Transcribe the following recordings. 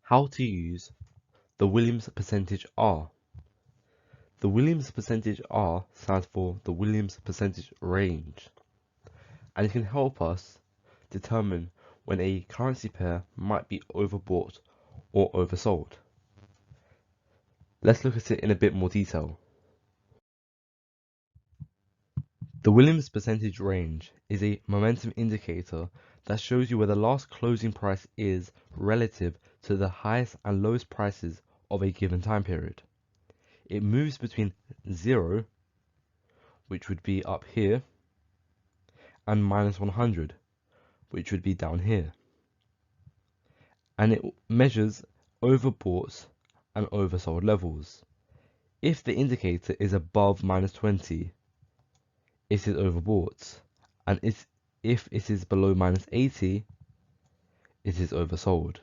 How to use the Williams percentage R. The Williams percentage R stands for the Williams percentage range, and it can help us determine when a currency pair might be overbought or oversold. Let's look at it in a bit more detail. The Williams percentage range is a momentum indicator that shows you where the last closing price is relative to the highest and lowest prices of a given time period. It moves between 0, which would be up here, and minus 100, which would be down here. And it measures overbought and oversold levels. If the indicator is above minus 20, it is overbought, and if it is below minus 80, it is oversold.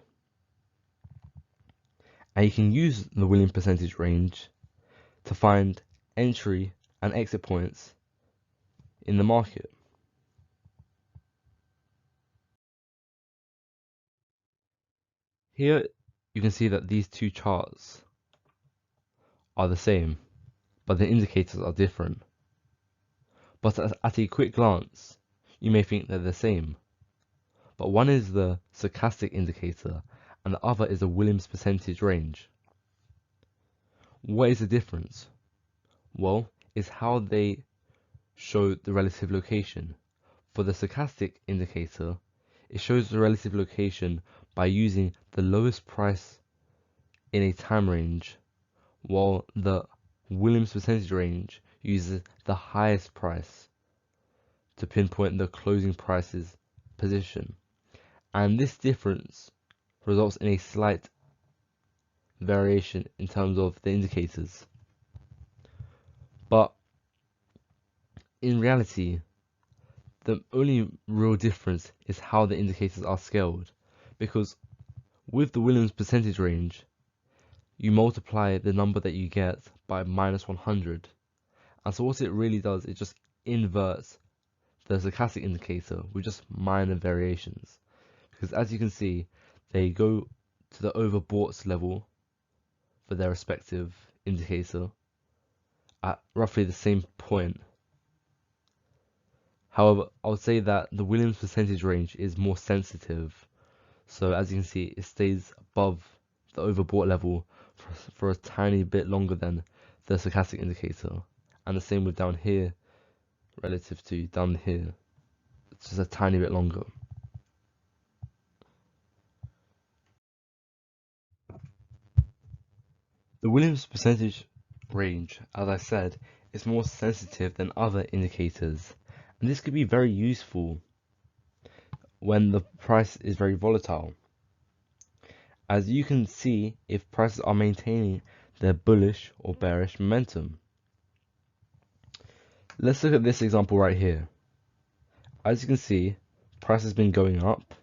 And you can use the Williams percentage range to find entry and exit points in the market. Here you can see that these two charts are the same, but the indicators are different. But at a quick glance, you may think they're the same. But one is the stochastic indicator and the other is the Williams percentage range. What is the difference? Well, it's how they show the relative location. For the stochastic indicator, it shows the relative location by using the lowest price in a time range, while the Williams percentage range uses the highest price to pinpoint the closing price's position. And this difference results in a slight variation in terms of the indicators. But in reality, the only real difference is how the indicators are scaled, because with the Williams percentage range, you multiply the number that you get by minus 100, and so what it really does is just inverts the stochastic indicator with just minor variations, because as you can see, they go to the overbought level for their respective indicator at roughly the same point. However, I would say that the Williams percentage range is more sensitive, so as you can see, it stays above the overbought level for a tiny bit longer than the stochastic indicator, and the same with down here relative to down here, it's just a tiny bit longer. The Williams percentage range, as I said, is more sensitive than other indicators, and this could be very useful when the price is very volatile. As you can see, if prices are maintaining their bullish or bearish momentum. Let's look at this example right here. As you can see, price has been going up,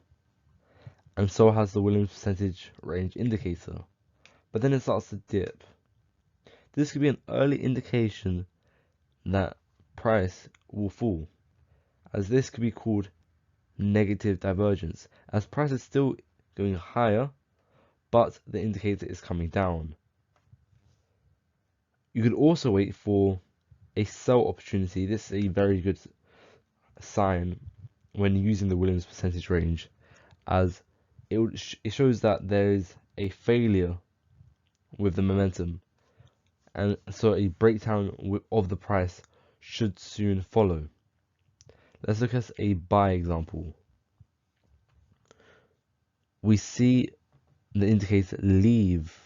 and so has the Williams percentage range indicator, but then it starts to dip. This could be an early indication that price will fall, as this could be called negative divergence, as price is still going higher, but the indicator is coming down. You could also wait for a sell opportunity. This is a very good sign when using the Williams percentage range, as it shows that there is a failure with the momentum, and so a breakdown of the price should soon follow. Let's look at a buy example. We see the indicator leave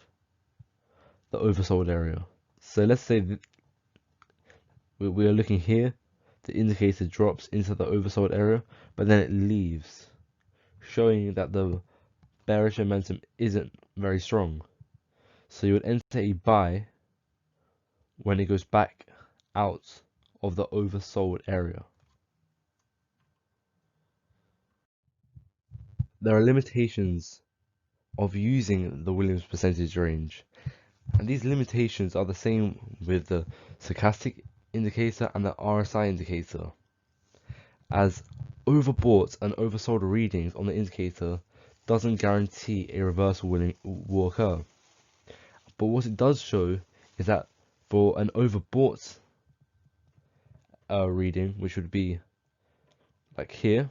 the oversold area. So let's say that we are looking here, the indicator drops into the oversold area, but then it leaves, showing that the bearish momentum isn't very strong. So you would enter a buy when it goes back out of the oversold area. There are limitations of using the Williams percentage range, and these limitations are the same with the stochastic indicator and the RSI indicator, as overbought and oversold readings on the indicator doesn't guarantee a reversal will occur. But what it does show is that for an overbought reading, which would be like here,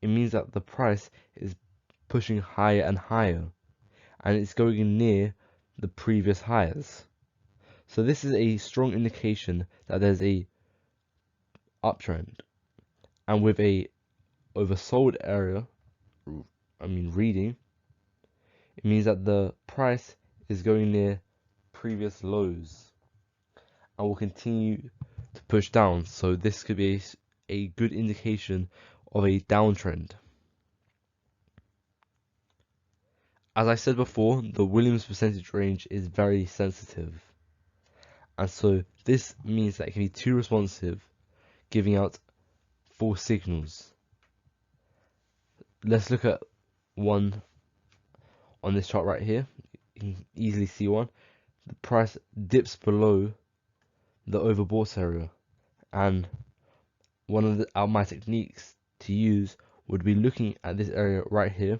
it means that the price is pushing higher and higher, and it's going near the previous highs. So this is a strong indication that there's a uptrend, and with a oversold area, reading, it means that the price is going near previous lows and will continue to push down. So this could be a good indication of a downtrend. As I said before, the Williams percentage range is very sensitive, and so this means that it can be too responsive, giving out false signals. Let's look at one on this chart right here. You can easily see one. The price dips below the overbought area, and one of my techniques to use would be looking at this area right here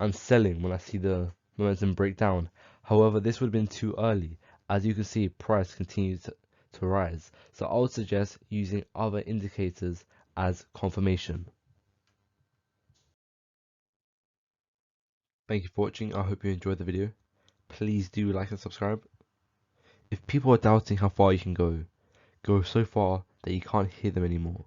and selling when I see the momentum break down. However, this would have been too early. As you can see, price continues to rise. So I would suggest using other indicators as confirmation. Thank you for watching. I hope you enjoyed the video. Please do like and subscribe. If people are doubting how far you can go so far that you can't hear them anymore.